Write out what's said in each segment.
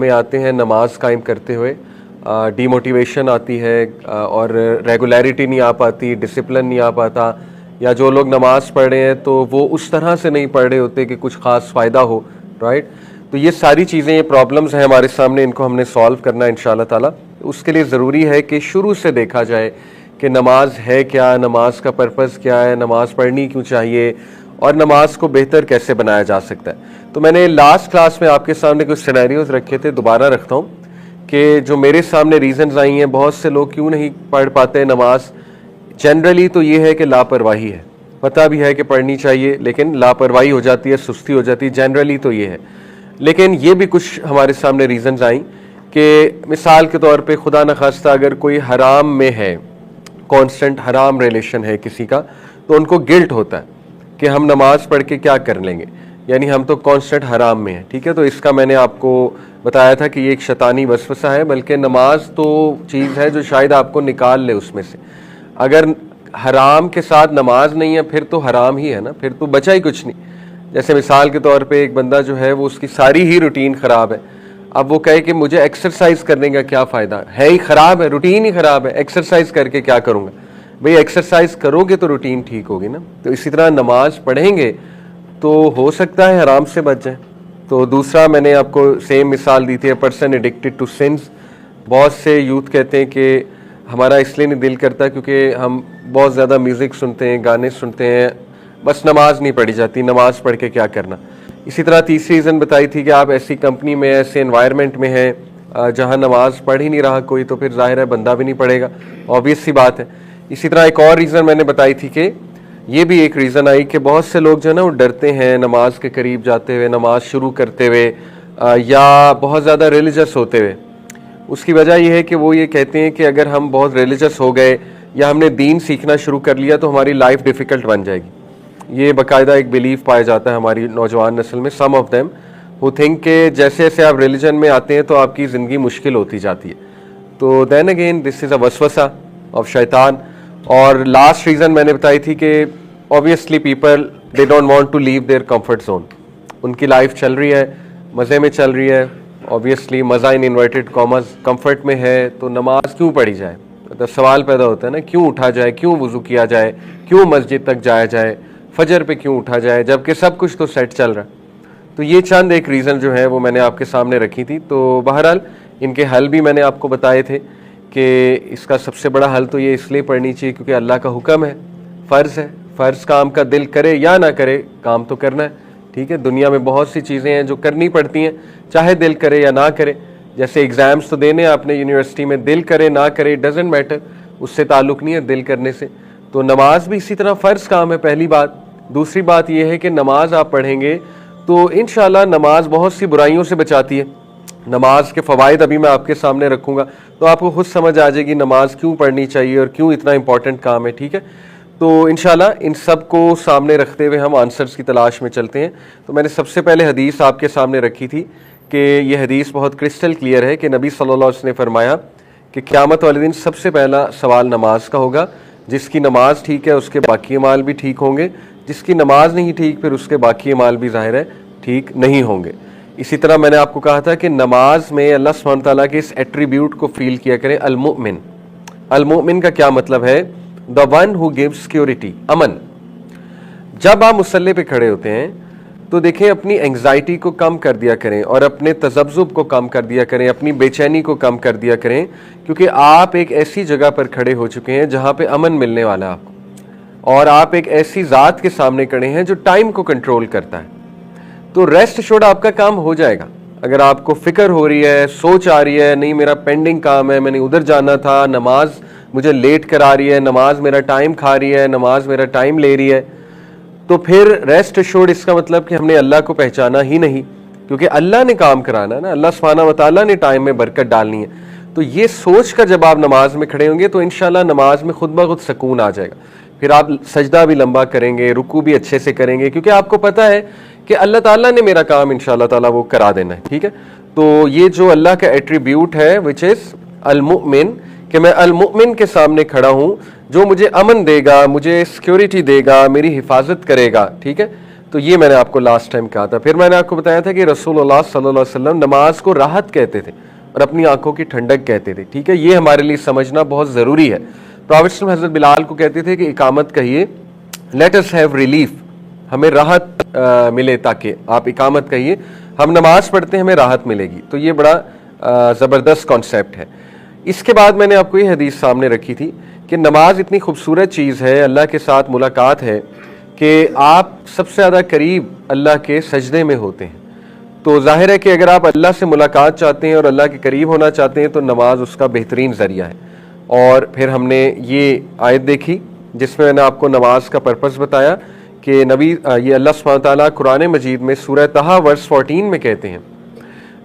में आते हैं नमाज कायम करते हुए डीमोटिवेशन आती है और रेगुलरिटी नहीं आ पाती, डिसिप्लिन नहीं आ पाता, या जो लोग नमाज पढ़ रहे हैं तो वो उस तरह से नहीं पढ़ रहे होते कि कुछ ख़ास फ़ायदा हो, राइट। तो ये सारी चीज़ें, ये प्रॉब्लम्स हैं हमारे सामने, इनको हमने सॉल्व करना है इंशाअल्लाह ताला। उसके लिए ज़रूरी है कि शुरू से देखा जाए कि नमाज है क्या, नमाज का पर्पज़ क्या है, नमाज पढ़नी क्यों चाहिए और नमाज को बेहतर कैसे बनाया जा सकता है। तो मैंने लास्ट क्लास में आपके सामने कुछ सिनेरियोज रखे थे, दोबारा रखता हूँ कि जो मेरे सामने रीजंस आई हैं बहुत से लोग क्यों नहीं पढ़ पाते नमाज। जनरली तो ये है कि लापरवाही है, पता भी है कि पढ़नी चाहिए लेकिन लापरवाही हो जाती है, सुस्ती हो जाती है, जनरली तो ये है। लेकिन ये भी कुछ हमारे सामने रीजंस आई कि मिसाल के तौर पे खुदा न खास्ता अगर कोई हराम में है, कांस्टेंट हराम रिलेशन है किसी का, तो उनको गिल्ट होता है कि हम नमाज पढ़ के क्या कर लेंगे, यानी हम तो कांस्टेंट हराम में हैं, ठीक है। तो इसका मैंने आपको बताया था कि ये एक शैतानी वसवसा है, बल्कि नमाज तो चीज़ है जो शायद आपको निकाल ले उसमें से। अगर हराम के साथ नमाज नहीं है फिर तो हराम ही है ना, फिर तो बचा ही कुछ नहीं। जैसे मिसाल के तौर पे एक बंदा जो है वो उसकी सारी ही रूटीन ख़राब है, अब वो कहे कि मुझे एक्सरसाइज करने का क्या फ़ायदा है, ही ख़राब है, रूटीन ही ख़राब है, एक्सरसाइज करके क्या करूँगा। भाई एक्सरसाइज करोगे तो रूटीन ठीक होगी ना। तो इसी तरह नमाज पढ़ेंगे तो हो सकता है हराम से बच जाए। तो दूसरा मैंने आपको सेम मिसाल दी थी, पर्सन एडिक्टेड टू सिंस। बहुत से यूथ कहते हैं कि हमारा इसलिए नहीं दिल करता क्योंकि हम बहुत ज़्यादा म्यूज़िक सुनते हैं, गाने सुनते हैं, बस नमाज नहीं पढ़ी जाती, नमाज पढ़ के क्या करना। इसी तरह तीसरी रीज़न बताई थी कि आप ऐसी कंपनी में, ऐसे एनवायरनमेंट में हैं जहाँ नमाज पढ़ ही नहीं रहा कोई, तो फिर जाहिर है बंदा भी नहीं पढ़ेगा, ऑब्वियस सी बात है। इसी तरह एक और रीज़न मैंने बताई थी कि ये भी एक रीज़न आई कि बहुत से लोग जो है ना वो डरते हैं नमाज के करीब जाते हुए, नमाज शुरू करते हुए, या बहुत ज़्यादा रिलीजियस होते हुए। उसकी वजह यह है कि वो ये कहते हैं कि अगर हम बहुत रिलीजियस हो गए या हमने दीन सीखना शुरू कर लिया तो हमारी लाइफ डिफ़िकल्ट बन जाएगी। ये बाकायदा एक बिलीफ पाया जाता है हमारी नौजवान नस्ल में, सम ऑफ देम हु थिंक कि जैसे जैसे आप रिलीजन में आते हैं तो आपकी ज़िंदगी मुश्किल होती जाती है। तो then again this is a वसवसा ऑफ शैतान। और लास्ट रीज़न मैंने बताई थी कि obviously people they don't want to leave their comfort zone. उनकी लाइफ चल रही है, मज़े में चल रही है, ऑब्वियसली मज़ा इन इन्वर्टेड कॉमर्स, कंफर्ट में है, तो नमाज क्यों पढ़ी जाए। तो सवाल पैदा होता है ना, क्यों उठा जाए, क्यों वज़ू किया जाए, क्यों मस्जिद तक जाया जाए, फजर पे क्यों उठा जाए, जबकि सब कुछ तो सेट चल रहा है। तो ये चंद एक रीज़न जो है वो मैंने आपके सामने रखी थी। तो बहरहाल इनके हल भी मैंने आपको बताए थे कि इसका सबसे बड़ा हल तो ये इसलिए पढ़नी चाहिए क्योंकि अल्लाह का हुक्म है, फ़र्ज़ है, फ़र्ज़ काम का दिल करे या ना करे काम तो करना है, ठीक है। दुनिया में बहुत सी चीज़ें हैं जो करनी पड़ती हैं, चाहे दिल करे या ना करे। जैसे एग्ज़ाम्स तो देने आपने यूनिवर्सिटी में, दिल करे ना करे डजेंट मैटर, उससे ताल्लुक़ नहीं है दिल करने से। तो नमाज भी इसी तरह फ़र्ज़ काम है, पहली बात। दूसरी बात यह है कि नमाज आप पढ़ेंगे तो इंशाअल्लाह नमाज बहुत सी बुराइयों से बचाती है। नमाज के फ़वाइद अभी मैं आपके सामने रखूँगा तो आपको खुद समझ आ जाएगी नमाज क्यों पढ़नी चाहिए और क्यों इतना इंपॉर्टेंट काम है, ठीक है। तो इंशाअल्लाह इन सब को सामने रखते हुए हम आंसर्स की तलाश में चलते हैं। तो मैंने सबसे पहले हदीस आपके सामने रखी थी कि ये हदीस बहुत क्रिस्टल क्लियर है कि नबी सल्लल्लाहु अलैहि वसल्लम ने फरमाया कि क़यामत वाले दिन सबसे पहला सवाल नमाज का होगा। जिसकी नमाज ठीक है उसके बाकी अमाल भी ठीक होंगे, जिसकी नमाज नहीं ठीक फिर उसके बाकी अमाल भी ज़ाहिर है ठीक नहीं होंगे। इसी तरह मैंने आपको कहा था कि नमाज में अल्लाह सुब्हानहू तआला के इस एट्रीब्यूट को फील किया करें, अल-मुमिन। अल-मुमिन का क्या मतलब है? The one who gives security, अमन। जब आप मुसल्ले पे खड़े होते हैं तो देखें अपनी एंग्जाइटी को कम कर दिया करें और अपने तज़ब्ज़ुब को कम कर दिया करें, अपनी बेचैनी को कम कर दिया करें, क्योंकि आप एक ऐसी जगह पर खड़े हो चुके हैं जहाँ पे अमन मिलने वाला है आपको, और आप एक ऐसी ज़ात के सामने खड़े हैं जो टाइम को कंट्रोल करता है। तो रेस्ट एश्योर्ड आपका काम हो जाएगा। अगर आपको फिक्र हो रही है, सोच आ रही है, नहीं मेरा पेंडिंग काम है, मैंने उधर जाना था, नमाज मुझे लेट करा रही है, नमाज मेरा टाइम खा रही है, नमाज मेरा टाइम ले रही है, तो फिर रेस्ट एश्योर्ड इसका मतलब कि हमने अल्लाह को पहचाना ही नहीं, क्योंकि अल्लाह ने काम कराना है ना, अल्लाह सुब्हानहू व तआला ने टाइम में बरकत डालनी है। तो ये सोच कर जब आप नमाज में खड़े होंगे तो इंशाल्लाह नमाज में खुद ब खुद सुकून आ जाएगा। फिर आप सजदा भी लंबा करेंगे, रुकू भी अच्छे से करेंगे, क्योंकि आपको पता है कि अल्लाह ताला ने मेरा काम इंशाअल्लाह ताला वो करा देना है, ठीक है। तो ये जो अल्लाह का एट्रीब्यूट है विच इज़ अल-मुमिन, कि मैं अल-मुमिन के सामने खड़ा हूँ जो मुझे अमन देगा, मुझे सिक्योरिटी देगा, मेरी हिफाजत करेगा, ठीक है। तो ये मैंने आपको लास्ट टाइम कहा था। फिर मैंने आपको बताया था कि रसूलुल्लाह सल्लल्लाहु अलैहि वसल्लम नमाज को राहत कहते थे और अपनी आंखों की ठंडक कहते थे। ठीक है, ये हमारे लिए समझना बहुत ज़रूरी है। प्रॉफेट हज़रत बिलाल को कहते थे कि इकामत कहिए, लेट अस हैव रिलीफ, हमें राहत मिले, ताकि आप इकामत कहिए, हम नमाज पढ़ते हैं हमें राहत मिलेगी। तो ये बड़ा ज़बरदस्त कॉन्सेप्ट है। इसके बाद मैंने आपको ये हदीस सामने रखी थी कि नमाज इतनी खूबसूरत चीज़ है, अल्लाह के साथ मुलाकात है कि आप सबसे ज़्यादा करीब अल्लाह के सजदे में होते हैं। तो जाहिर है कि अगर आप अल्लाह से मुलाकात चाहते हैं और अल्लाह के करीब होना चाहते हैं तो नमाज उसका बेहतरीन ज़रिया है। और फिर हमने ये आयत देखी जिसमें मैंने आपको नमाज का पर्पस बताया कि नबी ये अल्लाह सुब्हानहू तआला कुरान मजीद में सूरह तहा वर्स 14 में कहते हैं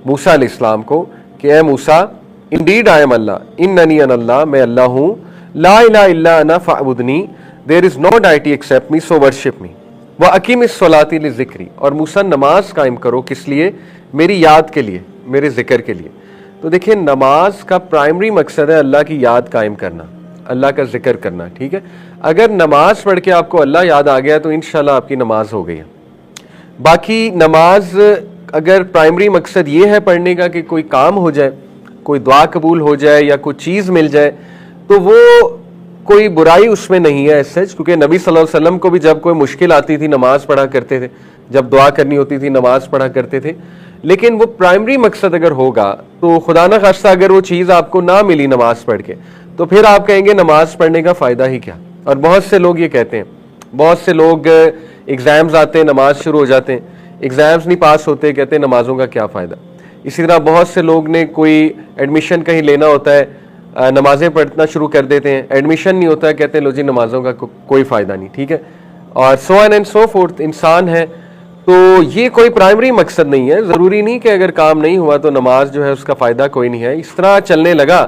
मूसा अलैहिस्सलाम को कि ए मूसा, इंडीड आई एम अल्लाह, इन्ननी अन अल्लाह, मैं अल्लाह हूँ, ला इलाहा इल्ला अना फअबुदनी, there is no deity except me, so worship me, व अकीमिस सलाती लिज़िक्री, और मूसा नमाज कायम करो, किस लिए? मेरी याद के लिए, मेरे जिक्र के लिए। तो देखिए नमाज का प्राइमरी मकसद है अल्लाह की याद कायम करना, अल्लाह का जिक्र करना। ठीक है, अगर नमाज पढ़ के आपको अल्लाह याद आ गया तो इंशाल्लाह आपकी नमाज हो गई है। बाकी नमाज अगर प्राइमरी मकसद ये है पढ़ने का कि कोई काम हो जाए, कोई दुआ कबूल हो जाए या कोई चीज़ मिल जाए, तो वो कोई बुराई उसमें नहीं है सच, क्योंकि नबी सल्लल्लाहु अलैहि वसल्लम को भी जब कोई मुश्किल आती थी नमाज पढ़ा करते थे, जब दुआ करनी होती थी नमाज पढ़ा करते थे। लेकिन वो प्राइमरी मकसद अगर होगा तो खुदा न खास्ता अगर वो चीज़ आपको ना मिली नमाज पढ़ के, तो फिर आप कहेंगे नमाज पढ़ने का फ़ायदा ही क्या। और बहुत से लोग ये कहते हैं, बहुत से लोग एग्ज़ाम्स आते हैं, नमाज शुरू हो जाते हैं, एग्ज़ाम्स नहीं पास होते, कहते हैं नमाज़ों का क्या फ़ायदा। इसी तरह बहुत से लोग ने कोई एडमिशन कहीं लेना होता है, नमाज़ें पढ़ना शुरू कर देते हैं, एडमिशन नहीं होता है, कहते हैं लो जी नमाज़ों का कोई फ़ायदा नहीं। ठीक है, और so on and so fourth इंसान है। तो ये कोई प्राइमरी मकसद नहीं है। ज़रूरी नहीं कि अगर काम नहीं हुआ तो नमाज जो है उसका फ़ायदा कोई नहीं है। इस तरह चलने लगा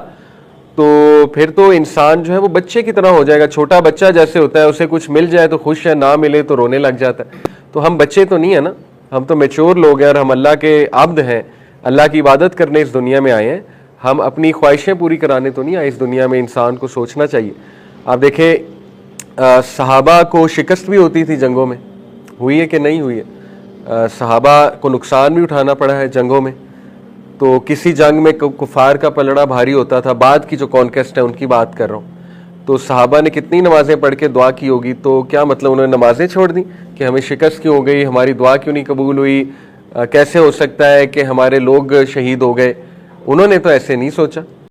तो फिर तो इंसान जो है वो बच्चे की तरह हो जाएगा। छोटा बच्चा जैसे होता है, उसे कुछ मिल जाए तो खुश है, ना मिले तो रोने लग जाता है। तो हम बच्चे तो नहीं है ना, हम तो मैच्योर लोग हैं और हम अल्लाह के अब्द हैं, अल्लाह की इबादत करने इस दुनिया में आए हैं। हम अपनी ख्वाहिशें पूरी कराने तो नहीं आए इस दुनिया में। इंसान को सोचना चाहिए। आप देखें सहाबा को शिकस्त भी होती थी जंगों में, हुई है कि नहीं हुई है? सहाबा को नुकसान भी उठाना पड़ा है जंगों में। तो किसी जंग में कुफार का पलड़ा भारी होता था, बाद की जो कॉन्केस्ट है उनकी बात कर रहा हूँ। तो सहाबा ने कितनी नमाजें पढ़ के दुआ की होगी, तो क्या मतलब उन्होंने नमाजें छोड़ दी कि हमें शिकस्त क्यों हो गई, हमारी दुआ क्यों नहीं कबूल हुई, कैसे हो सकता है कि हमारे लोग शहीद हो गए। उन्होंने तो ऐसे नहीं सोचा।